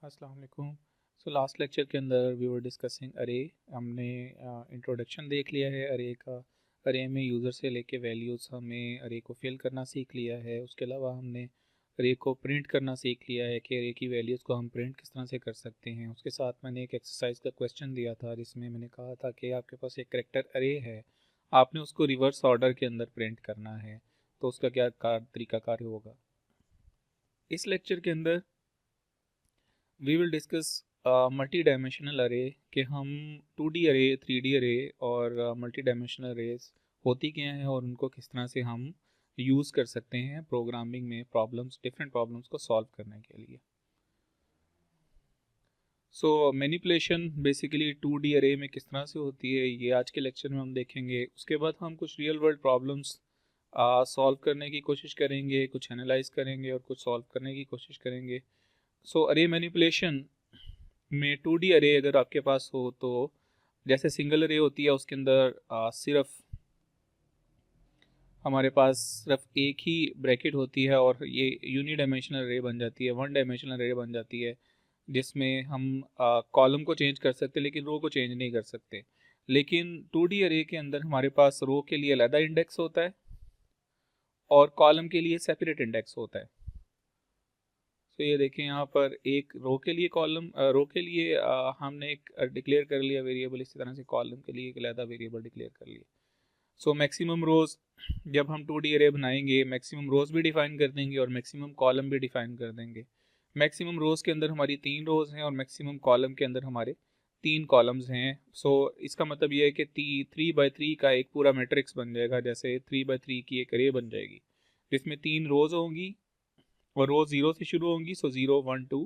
अस्सलाम वालेकुम। So last lecture के अंदर वी वर डिस्कसिंग अरे। हमने इंट्रोडक्शन देख लिया है अरे का। अरे में यूज़र से लेके वैल्यूज़ हमें अरे को फिल करना सीख लिया है। उसके अलावा हमने अरे को प्रिंट करना सीख लिया है कि अरे की वैल्यूज़ को हम प्रिंट किस तरह से कर सकते हैं। उसके साथ मैंने एक एक्सरसाइज का क्वेश्चन दिया था जिसमें मैंने कहा था कि आपके पास एक करेक्टर अरे है, आपने उसको रिवर्स ऑर्डर के अंदर प्रिंट करना है, तो उसका क्या तरीकाकार होगा। इस लेक्चर के अंदर we will discuss multidimensional array कि हम 2D अरे, 3D अरे और मल्टी डायमेंशनल अरेज होती क्या हैं और उनको किस तरह से हम यूज़ कर सकते हैं प्रोग्रामिंग में डिफरेंट प्रॉब्लम्स को सॉल्व करने के लिए। सो मैनिपुलेशन बेसिकली 2D अरे में किस तरह से होती है ये आज के लेक्चर में हम देखेंगे। उसके बाद हम कुछ रियल वर्ल्ड प्रॉब्लम्स सॉल्व करने की कोशिश करेंगे, कुछ एनालाइज करेंगे और कुछ सॉल्व करने की कोशिश करेंगे। सो अरे मैनिपुलेशन में 2D अरे अगर आपके पास हो तो जैसे सिंगल अरे होती है उसके अंदर सिर्फ हमारे पास सिर्फ एक ही ब्रैकेट होती है और ये यूनी डायमेंशनल अरे बन जाती है, वन डायमेंशनल अरे बन जाती है, जिसमें हम कॉलम को चेंज कर सकते हैं लेकिन रो को चेंज नहीं कर सकते। लेकिन 2D अरे के अंदर हमारे पास रो के लिए अलग इंडेक्स होता है और कॉलम के लिए सेपरेट इंडेक्स होता है। तो ये देखें यहाँ पर एक रो के लिए रो के लिए हमने एक डिक्लेयर कर लिया वेरिएबल, इसी तरह से कॉलम के लिए एक अलग वेरिएबल डिक्लेयर कर लिया। सो मैक्सिमम रोज जब हम 2D अरे बनाएंगे मैक्सिमम रोज भी डिफाइन कर देंगे और मैक्सिमम कॉलम भी डिफाइन कर देंगे। मैक्सिमम रोज के अंदर हमारी 3 रोज हैं और मैक्सिमम कॉलम के अंदर हमारे 3 कॉलम्स हैं। सो इसका मतलब ये है कि 3x3 का एक पूरा मैट्रिक्स बन जाएगा, जैसे 3x3 की एक अरे बन जाएगी जिसमें 3 रोज होंगी और रोज 0 से शुरू होंगी। सो 0 1 2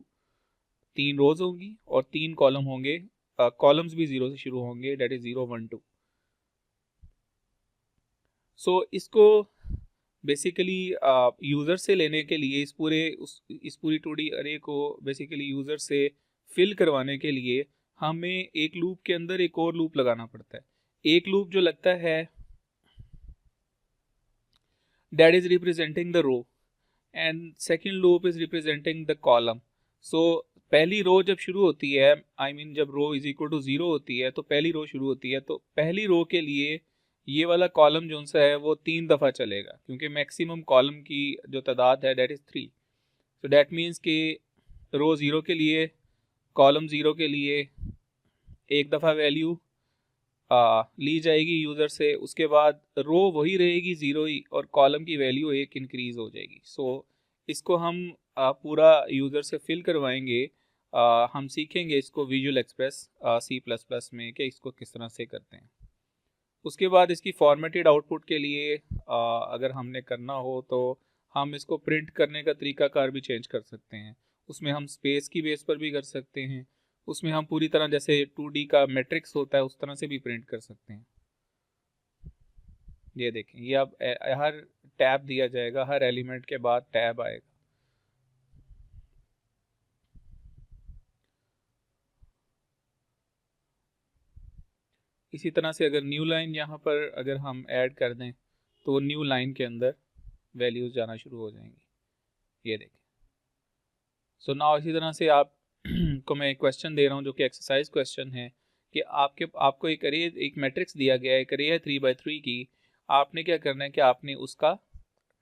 3 रोज होंगी और 3 कॉलम होंगे, कॉलम्स भी 0 से शुरू होंगे, डेट इज 0 1 2। सो इसको बेसिकली यूज़र से लेने के लिए इस पूरी 2D अरे को बेसिकली यूज़र से फिल करवाने के लिए हमें एक लूप के अंदर एक और लूप लगाना पड़ता है। एक लूप जो लगता है that is representing the row and second loop is representing the column. So पहली रो जब शुरू होती है, जब रो इज इक्वल टू 0 होती है तो पहली रो शुरू होती है, तो पहली रो के लिए ये वाला कॉलम जो सा है वो 3 दफ़ा चलेगा क्योंकि मैक्सिमम कॉलम की जो तादाद है that is 3। So that means कि रो 0 के लिए, कॉलम 0 के लिए एक दफ़ा वैल्यू ली जाएगी यूज़र से, उसके बाद रो वही रहेगी 0 ही और कॉलम की वैल्यू एक इंक्रीज़ हो जाएगी। सो इसको हम पूरा यूज़र से फिल करवाएंगे। हम सीखेंगे इसको विजुअल एक्सप्रेस C++ में कि इसको किस तरह से करते हैं। उसके बाद इसकी फॉर्मेटेड आउटपुट के लिए अगर हमने करना हो तो हम इसको प्रिंट करने का तरीकाकार भी चेंज कर सकते हैं। उसमें हम स्पेस की बेस पर भी कर सकते हैं, उसमें हम पूरी तरह जैसे 2D का मैट्रिक्स होता है उस तरह से भी प्रिंट कर सकते हैं। ये देखें, ये अब हर टैब दिया जाएगा, हर एलिमेंट के बाद टैब आएगा। इसी तरह से अगर न्यू लाइन यहाँ पर अगर हम ऐड कर दें तो न्यू लाइन के अंदर वैल्यूज़ जाना शुरू हो जाएंगी। ये देखें। सो नाउ इसी तरह से आप को मैं एक क्वेश्चन दे रहा हूँ जो कि एक्सरसाइज क्वेश्चन है कि आपको एक मैट्रिक्स दिया गया है, एक अरे है 3x3 की। आपने क्या करना है कि आपने उसका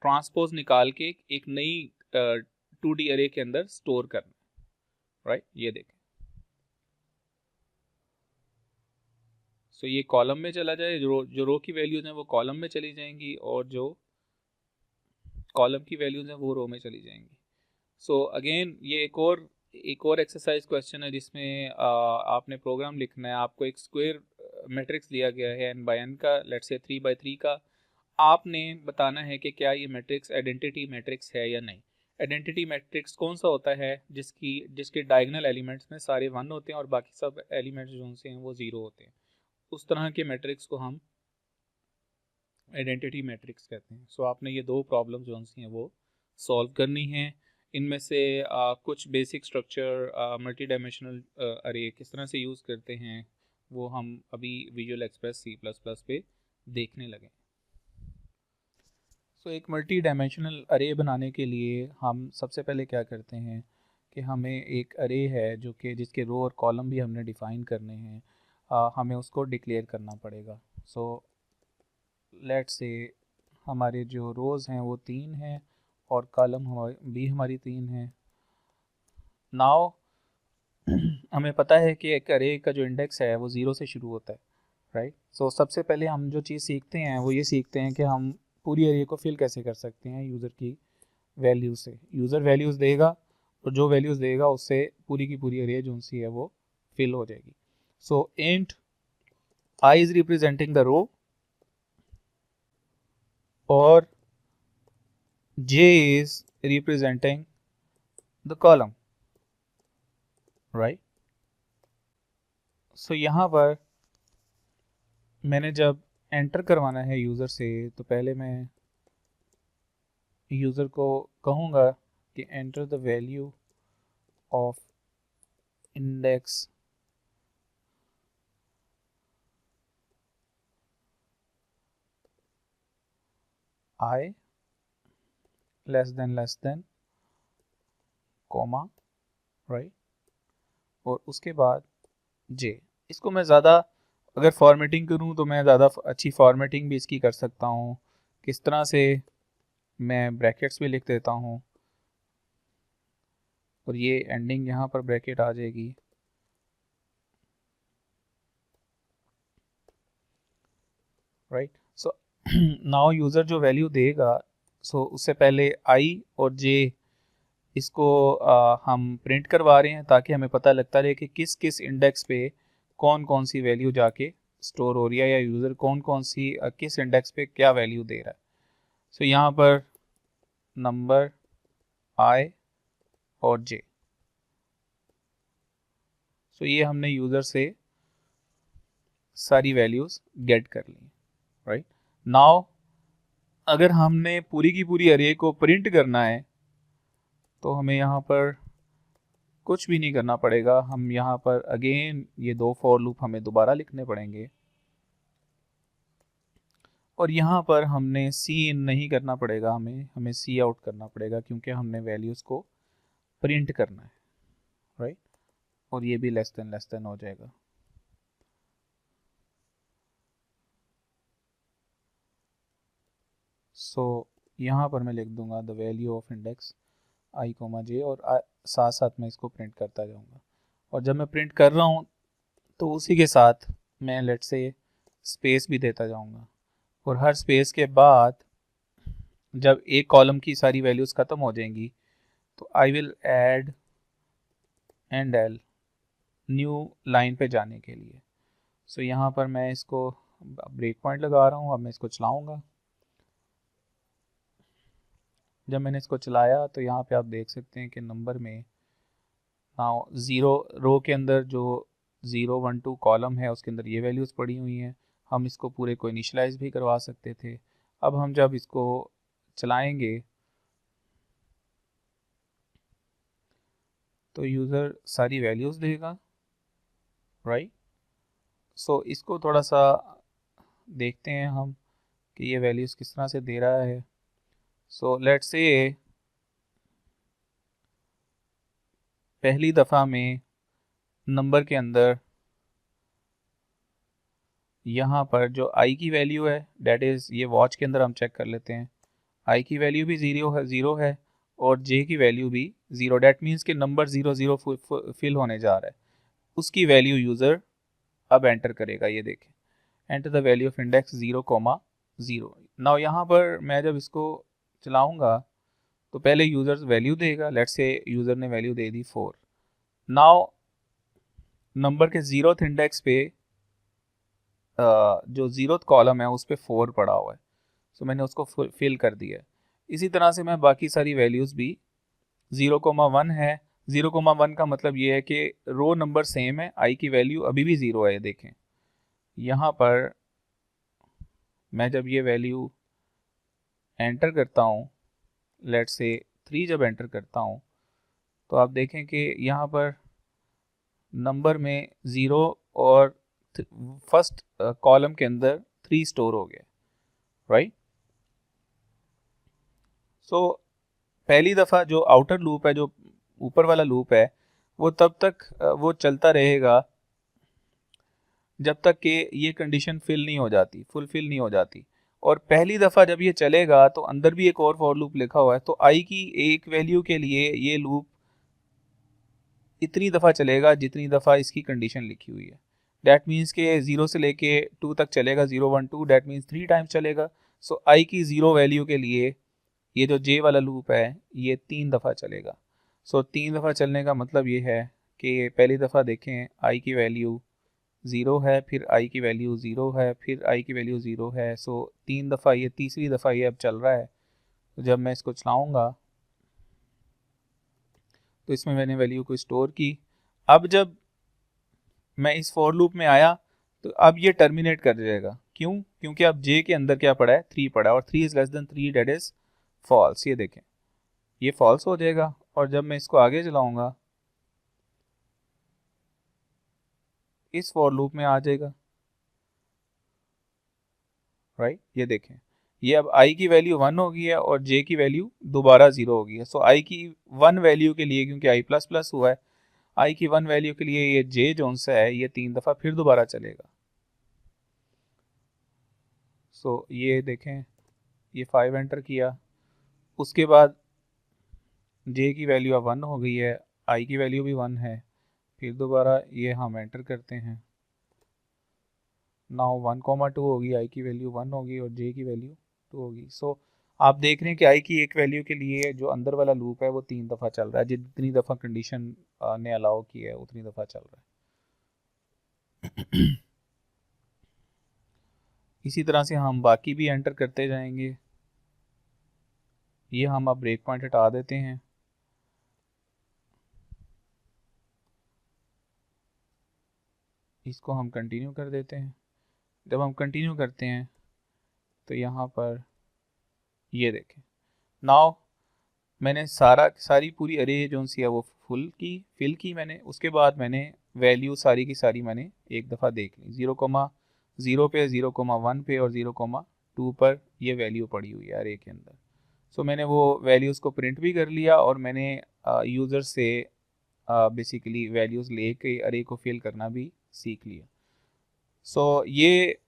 ट्रांसपोज निकाल के एक नई 2D अरे के अंदर स्टोर करना है, राइट। ये देखें। सो ये कॉलम में चला जाए, जो रो की वैल्यूज हैं वो कॉलम में चली जाएंगी और जो कॉलम की वैल्यूज हैं वो रो में चली जाएंगी। सो अगेन ये एक और एक्सरसाइज क्वेश्चन है जिसमें आपने प्रोग्राम लिखना है। आपको एक स्क्वायर मैट्रिक्स दिया गया है n बाय n का, लेट्स से 3x3 का। आपने बताना है कि क्या ये मैट्रिक्स आइडेंटिटी मैट्रिक्स है या नहीं। आइडेंटिटी मैट्रिक्स कौन सा होता है जिसके डायगोनल एलिमेंट्स में सारे 1 होते हैं और बाकी सब एलिमेंट्स जो से हैं वो 0 होते हैं। उस तरह के मैट्रिक्स को हम आइडेंटिटी मैट्रिक्स कहते हैं। सो आपने ये 2 प्रॉब्लम जो सी हैं वो सॉल्व करनी है। इनमें से कुछ बेसिक स्ट्रक्चर मल्टी डायमेंशनल अरे किस तरह से यूज़ करते हैं वो हम अभी विजुअल एक्सप्रेस C++ पे देखने लगे। सो एक मल्टी डायमेंशनल अरे बनाने के लिए हम सबसे पहले क्या करते हैं कि हमें एक अरे है जो कि जिसके रो और कॉलम भी हमने डिफ़ाइन करने हैं, हमें उसको डिक्लेयर करना पड़ेगा। सो लेट्स से हमारे जो रोज़ हैं वो 3 हैं और कॉलम भी हमारी 3 हैं। नाउ हमें पता है कि एक अरे का जो इंडेक्स है वो 0 से शुरू होता है, राइट। सो सबसे पहले हम जो चीज़ सीखते हैं वो ये सीखते हैं कि हम पूरी अरे को फिल कैसे कर सकते हैं यूज़र की वैल्यू से। यूज़र वैल्यूज़ देगा और जो वैल्यूज़ देगा उससे पूरी की पूरी अरे जो सी है वो फिल हो जाएगी। So int i is representing the row और j is representing the column, right? So यहाँ पर मैंने जब एंटर करवाना है यूज़र से तो पहले मैं यूज़र को कहूँगा कि enter the value of index I less than comma, right, और उसके बाद j। इसको मैं ज़्यादा अगर फॉर्मेटिंग करूँ तो मैं ज़्यादा अच्छी फॉर्मेटिंग भी इसकी कर सकता हूँ। किस तरह से, मैं ब्रैकेट्स भी लिख देता हूँ और ये एंडिंग यहाँ पर ब्रैकेट आ जाएगी, राइट। सो नाउ यूज़र जो वैल्यू देगा, सो उससे पहले आई और जे इसको हम प्रिंट करवा रहे हैं ताकि हमें पता लगता रहे कि किस किस इंडेक्स पे कौन कौन सी वैल्यू जाके स्टोर हो रही है या यूज़र कौन कौन सी किस इंडेक्स पे क्या वैल्यू दे रहा है। सो यहाँ पर नंबर, आई और जे, सो ये हमने यूज़र से सारी वैल्यूज़ गेट कर ली, राइट। नाउ अगर हमने पूरी की पूरी अरे को प्रिंट करना है तो हमें यहाँ पर कुछ भी नहीं करना पड़ेगा। हम यहाँ पर अगेन ये 2 फॉर लूप हमें दोबारा लिखने पड़ेंगे और यहाँ पर हमने सी इन नहीं करना पड़ेगा, हमें सी आउट करना पड़ेगा क्योंकि हमने वैल्यूज़ को प्रिंट करना है, राइट। और ये भी लेस देन हो जाएगा। सो यहाँ पर मैं लिख दूंगा the value of index i comma j और साथ साथ मैं इसको प्रिंट करता जाऊँगा। और जब मैं प्रिंट कर रहा हूँ तो उसी के साथ मैं लेट से स्पेस भी देता जाऊँगा और हर स्पेस के बाद जब एक कॉलम की सारी वैल्यूज़ ख़त्म हो जाएंगी तो I will add and L new line पे जाने के लिए। सो यहाँ पर मैं इसको ब्रेक पॉइंट लगा रहा हूँ। अब मैं इसको चलाऊँगा। जब मैंने इसको चलाया तो यहाँ पे आप देख सकते हैं कि नंबर में नाउ 0 रो के अंदर जो 0 1 2 कॉलम है उसके अंदर ये वैल्यूज़ पड़ी हुई हैं। हम इसको पूरे को इनिशलाइज भी करवा सकते थे। अब हम जब इसको चलाएंगे तो यूज़र सारी वैल्यूज़ देगा, राइट। सो इसको थोड़ा सा देखते हैं हम कि ये वैल्यूज़ किस तरह से दे रहा है। सो लेट्स से पहली दफ़ा में नंबर के अंदर यहाँ पर जो आई की वैल्यू है डेट इज़, ये वॉच के अंदर हम चेक कर लेते हैं, आई की वैल्यू भी ज़ीरो है और जे की वैल्यू भी 0। डेट मीन्स कि नंबर 0 फिल होने जा रहा है। उसकी वैल्यू यूज़र अब एंटर करेगा। ये देखें, enter the value of index 0,0। Now यहाँ पर मैं जब इसको चलाऊँगा तो पहले यूज़र वैल्यू देगा। लेट्स से यूज़र ने वैल्यू दे दी 4। नाउ नंबर के 0th इंडेक्स पे जो 0th कॉलम है उस पर 4 पड़ा हुआ है। सो मैंने उसको फिल कर दिया है। इसी तरह से मैं बाकी सारी वैल्यूज़ भी 0,1 है। 0,1 का मतलब ये है कि रो नंबर सेम है, आई की वैल्यू अभी भी 0 है। देखें यहाँ पर मैं जब ये वैल्यू एंटर करता हूँ, लेट्स से 3 जब एंटर करता हूँ तो आप देखें कि यहाँ पर नंबर में 0 और फर्स्ट कॉलम के अंदर 3 स्टोर हो गया, राइट। सो पहली दफ़ा जो आउटर लूप है जो ऊपर वाला लूप है वो तब तक वो चलता रहेगा जब तक कि ये कंडीशन फुलफिल नहीं हो जाती। और पहली दफ़ा जब ये चलेगा तो अंदर भी एक और फॉर लूप लिखा हुआ है, तो आई की एक वैल्यू के लिए ये लूप इतनी दफ़ा चलेगा जितनी दफ़ा इसकी कंडीशन लिखी हुई है। डैट मीन्स के 0 से लेके 2 तक चलेगा, 0 1 2, डैट मीन्स 3 टाइम्स चलेगा। सो आई की 0 वैल्यू के लिए ये जो जे वाला लूप है ये 3 दफ़ा चलेगा। सो 3 दफ़ा चलने का मतलब ये है कि पहली दफ़ा देखें आई की वैल्यू 0 है, फिर आई की वैल्यू 0 है, फिर आई की वैल्यू 0 है। सो 3 दफ़ा, ये तीसरी दफ़ा ये अब चल रहा है। तो जब मैं इसको चलाऊँगा तो इसमें मैंने वैल्यू को स्टोर की। अब जब मैं इस फॉर लूप में आया तो अब ये टर्मिनेट कर जाएगा। क्यों? क्योंकि अब जे के अंदर क्या पड़ा है, 3 पड़ा है, और 3 is less than 3 that is false. ये देखें ये फॉल्स हो जाएगा। और जब मैं इसको आगे चलाऊंगा इस फॉर लूप में आ जाएगा, राइट। ये देखें ये अब आई की वैल्यू 1 हो गई है और जे की वैल्यू दोबारा 0 हो गई है। सो आई की 1 वैल्यू के लिए, क्योंकि आई प्लस प्लस हुआ है, आई की 1 वैल्यू के लिए ये जे जोन सा है ये 3 दफ़ा फिर दोबारा चलेगा। सो ये देखें ये 5 एंटर किया, उसके बाद जे की वैल्यू अब 1 हो गई है, आई की वैल्यू भी 1 है, फिर दोबारा ये हम एंटर करते हैं। नाउ 1,2 होगी, आई की वैल्यू 1 होगी और जे की वैल्यू 2 होगी। सो आप देख रहे हैं कि आई की एक वैल्यू के लिए जो अंदर वाला लूप है वो 3 दफ़ा चल रहा है, जितनी दफ़ा कंडीशन ने अलाउ की है उतनी दफ़ा चल रहा है। इसी तरह से हम बाकी भी एंटर करते जाएंगे। ये हम अब ब्रेक पॉइंट हटा देते हैं। इसको हम कंटिन्यू कर देते हैं। जब हम कंटिन्यू करते हैं तो यहाँ पर ये देखें नाउ मैंने सारी पूरी अरे जो सी है वो फिल की मैंने। उसके बाद मैंने वैल्यू सारी की सारी मैंने एक दफ़ा देख ली। 0,0 पे, 0,1 पे और 0,2 पर ये वैल्यू पड़ी हुई है अरे के अंदर। सो मैंने वो वैल्यूज़ को प्रिंट भी कर लिया और मैंने यूज़र से बेसिकली वैल्यूज़ ले के अरे को फिल करना भी सीख लिया। सो ये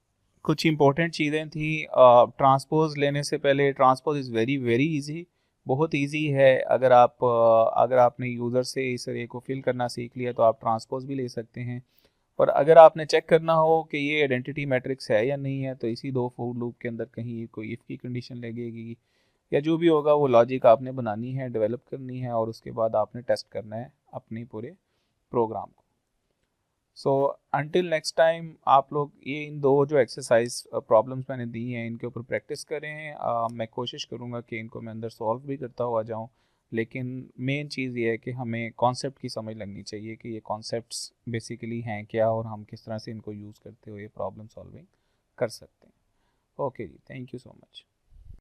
कुछ इंपॉर्टेंट चीज़ें थी। ट्रांसपोज लेने से पहले, transpose is very very easy, बहुत इजी है। अगर आपने यूज़र से इस अरे को फिल करना सीख लिया तो आप ट्रांसपोज भी ले सकते हैं। और अगर आपने चेक करना हो कि ये आइडेंटिटी मैट्रिक्स है या नहीं है तो इसी 2 फॉर लूप के अंदर कहीं कोई इफ़ की कंडीशन लगेगी या जो भी होगा वो लॉजिक आपने बनानी है, डेवलप करनी है और उसके बाद आपने टेस्ट करना है अपने पूरे प्रोग्राम को। सो अंटिल नेक्स्ट टाइम आप लोग ये इन 2 जो एक्सरसाइज प्रॉब्लम्स मैंने दी हैं इनके ऊपर प्रैक्टिस करें। मैं कोशिश करूँगा कि इनको मैं अंदर सॉल्व भी करता हुआ जाऊँ, लेकिन मेन चीज़ ये है कि हमें कॉन्सेप्ट की समझ लगनी चाहिए कि ये कॉन्सेप्ट्स बेसिकली हैं क्या और हम किस तरह से इनको यूज़ करते हुए प्रॉब्लम सॉल्विंग कर सकते हैं। ओके जी, थैंक यू सो मच।